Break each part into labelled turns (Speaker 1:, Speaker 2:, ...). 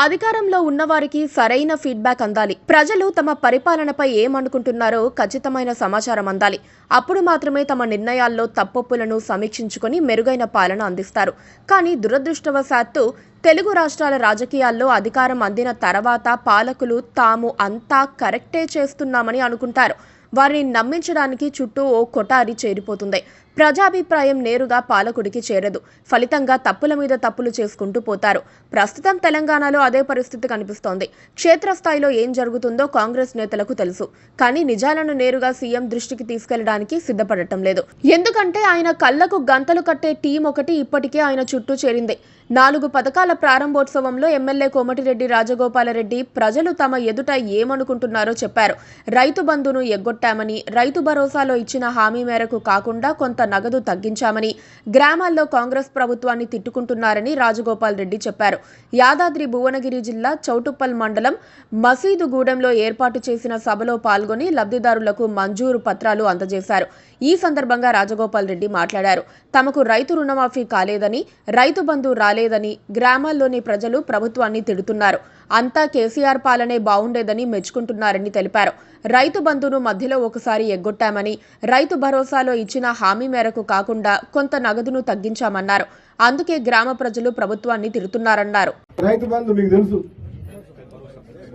Speaker 1: అధికారంలో ఉన్నవారికి సరైన ఫీడ్బ్యాక్ అందాలి. ప్రజలు తమ పరిపాలనపై ఏమనుకుంటున్నారో ఖచ్చితమైన సమాచారం అందాలి. అప్పుడు మాత్రమే తమ నిర్ణయాల్లో తప్పొప్పులను సమీక్షించుకొని మెరుగైన పాలన అందిస్తారు. కానీ దురదృష్టవశాత్తు తెలుగు రాష్ట్రాల రాజకీయాల్లో అధికారం అందిన తర్వాత పాలకులు తాము అంతా కరెక్టే చేస్తున్నామని అనుకుంటారు. వారిని నమ్మించడానికి చుట్టూ ఓ కొటారి చేరిపోతుంది. ప్రజాభిప్రాయం నేరుగా పాలకుడికి చేరదు. ఫలితంగా తప్పుల మీద తప్పులు చేసుకుంటూ పోతారు. ప్రస్తుతం తెలంగాణలో అదే పరిస్థితి కనిపిస్తోంది. క్షేత్రస్థాయిలో ఏం జరుగుతుందో కాంగ్రెస్ నేతలకు తెలుసు. కానీ నిజాలను నేరుగా సీఎం దృష్టికి తీసుకెళ్లడానికి సిద్ధపడటం లేదు. ఎందుకంటే ఆయన కళ్లకు గంతలు కట్టే టీం ఒకటి ఇప్పటికే ఆయన చుట్టూ చేరింది. 4 పథకాల ప్రారంభోత్సవంలో ఎమ్మెల్యే కోమటిరెడ్డి రాజగోపాలరెడ్డి ప్రజలు తమ ఎదుట ఏమనుకుంటున్నారో చెప్పారు. రైతు బంధును ఎగ్గొట్టామని, రైతు భరోసాలో ఇచ్చిన హామీ మేరకు కాకుండా కొంత నగదు తగ్గించామని, గ్రామాల్లో కాంగ్రెస్ ప్రభుత్వాన్ని తిట్టుకుంటున్నారని రాజగోపాల్ రెడ్డి చెప్పారు. యాదాద్రి భువనగిరి జిల్లా చౌటుప్పల్ మండలం మసీదుగూడెంలో ఏర్పాటు చేసిన సభలో పాల్గొని లబ్ధిదారులకు మంజూరు పత్రాలు అందజేశారు. ఈ సందర్భంగా రాజగోపాల్ రెడ్డి మాట్లాడారు. తమకు రైతు రుణమాఫీ కాలేదని, రైతు బంధు రాలేదని గ్రామాల్లోని ప్రజలు ప్రభుత్వాన్ని తిడుతున్నారు. అంతా కేసీఆర్ పాలనే బాగుండేదని మెచ్చుకుంటున్నారని తెలిపారు. రైతు బంధును మధ్యలో ఒకసారి ఎగ్గొట్టామని, రైతు భరోసాలో ఇచ్చిన హామీ మేరకు కాకుండా కొంత నగదును తగ్గించామన్నారు. అందుకే గ్రామ ప్రజలు ప్రభుత్వాన్ని తిడుతున్నారన్నారు.
Speaker 2: రైతు బంధు మీకు తెలుసు,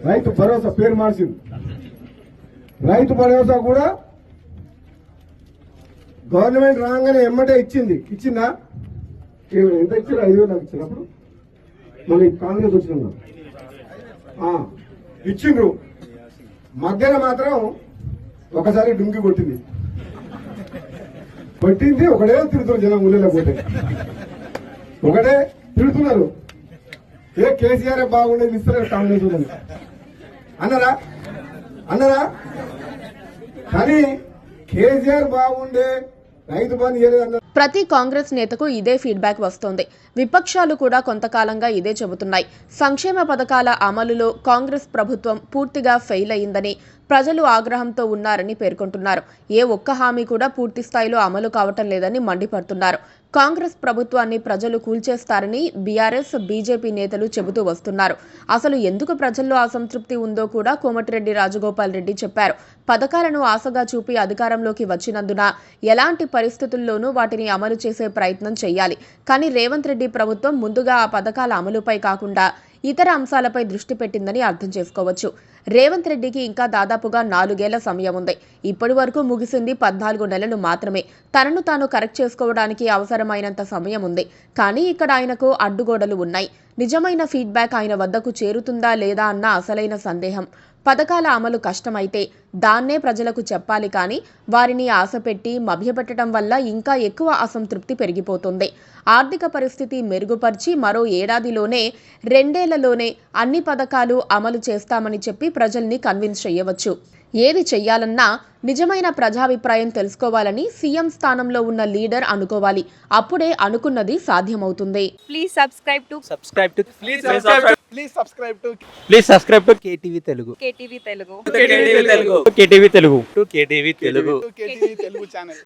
Speaker 2: రైతు భరోసా పేరు మార్చింది. రైతు భరోసా కూడా గవర్నమెంట్ రాగానే ఎమ్మటే ఇచ్చిందా? ఎంత ఇచ్చారు? 5,000 నాకు ఇచ్చినప్పుడు మళ్ళీ కాంగ్రెస్ వచ్చిన ఇచ్చిండ్రు. మధ్యలో మాత్రం ఒకసారి డుంగి కొట్టింది. ఒకటే తిడుతున్నారు జనం. ఊళ్ళో పోతే ఒకటే తిడుతున్నారు. కేసీఆర్ బాగుండేది ఇస్తారు కాంగ్రెస్ అన్నారా? కానీ కేసీఆర్ బాగుండే రైతు బంధు ఇవ్వలేదు.
Speaker 1: ప్రతి కాంగ్రెస్ నేతకు ఇదే ఫీడ్బ్యాక్ వస్తోంది. విపక్షాలు కూడా కొంతకాలంగా ఇదే చెబుతున్నాయి. సంక్షేమ పథకాల అమలులో కాంగ్రెస్ ప్రభుత్వం పూర్తిగా ఫెయిల్ అయిందని, ప్రజలు ఆగ్రహంతో ఉన్నారని పేర్కొంటున్నారు. ఏ ఒక్క హామీ కూడా పూర్తి స్థాయిలో అమలు కావటం లేదని మండిపడుతున్నారు. కాంగ్రెస్ ప్రభుత్వాన్ని ప్రజలు కూల్చేస్తారని బీఆర్ఎస్, బీజేపీ నేతలు చెబుతూ వస్తున్నారు. అసలు ఎందుకు ప్రజల్లో అసంతృప్తి ఉందో కూడా కోమటిరెడ్డి రాజగోపాల్ రెడ్డి చెప్పారు. పథకాలను ఆశగా చూపి అధికారంలోకి వచ్చినందున ఎలాంటి పరిస్థితుల్లోనూ వాటిని అమలు చేసే ప్రయత్నం చేయాలి. కానీ రేవంత్ రెడ్డి ప్రభుత్వం ముందుగా ఆ పథకాల అమలుపై కాకుండా ఇతర అంశాలపై దృష్టి పెట్టిందని అర్థం చేసుకోవచ్చు. రేవంత్ రెడ్డికి ఇంకా దాదాపుగా 4 ఏళ్ల సమయం ఉంది. ఇప్పటి వరకు ముగిసింది 14 నెలలు మాత్రమే. తనను తాను కరెక్ట్ చేసుకోవడానికి అవసరమైనంత సమయం ఉంది. కానీ ఇక్కడ ఆయనకు అడ్డుగోడలు ఉన్నాయి. నిజమైన ఫీడ్బ్యాక్ ఆయన వద్దకు చేరుతుందా లేదా అన్న అసలైన సందేహం. పథకాల అమలు కష్టమైతే దాన్నే ప్రజలకు చెప్పాలి. కానీ వారిని ఆశపెట్టి మభ్యపెట్టడం వల్ల ఇంకా ఎక్కువ అసంతృప్తి పెరిగిపోతుంది. ఆర్థిక పరిస్థితి మెరుగుపరిచి మరో ఏడాదిలోనే, 2 ఏళ్లలోనే అన్ని పథకాలు అమలు చేస్తామని చెప్పి ప్రజల్ని కన్విన్స్ చేయవచ్చు. ఏది చెయ్యాలన్నా నిజమైన ప్రజాభిప్రాయం తెలుసుకోవాలని సీఎం స్థానంలో ఉన్న లీడర్ అనుకోవాలి. అప్పుడే అనుకున్నది సాధ్యమవుతుంది.
Speaker 3: Please subscribe to
Speaker 4: KTV Telugu.
Speaker 3: KTV Telugu.
Speaker 4: KTV Telugu channel.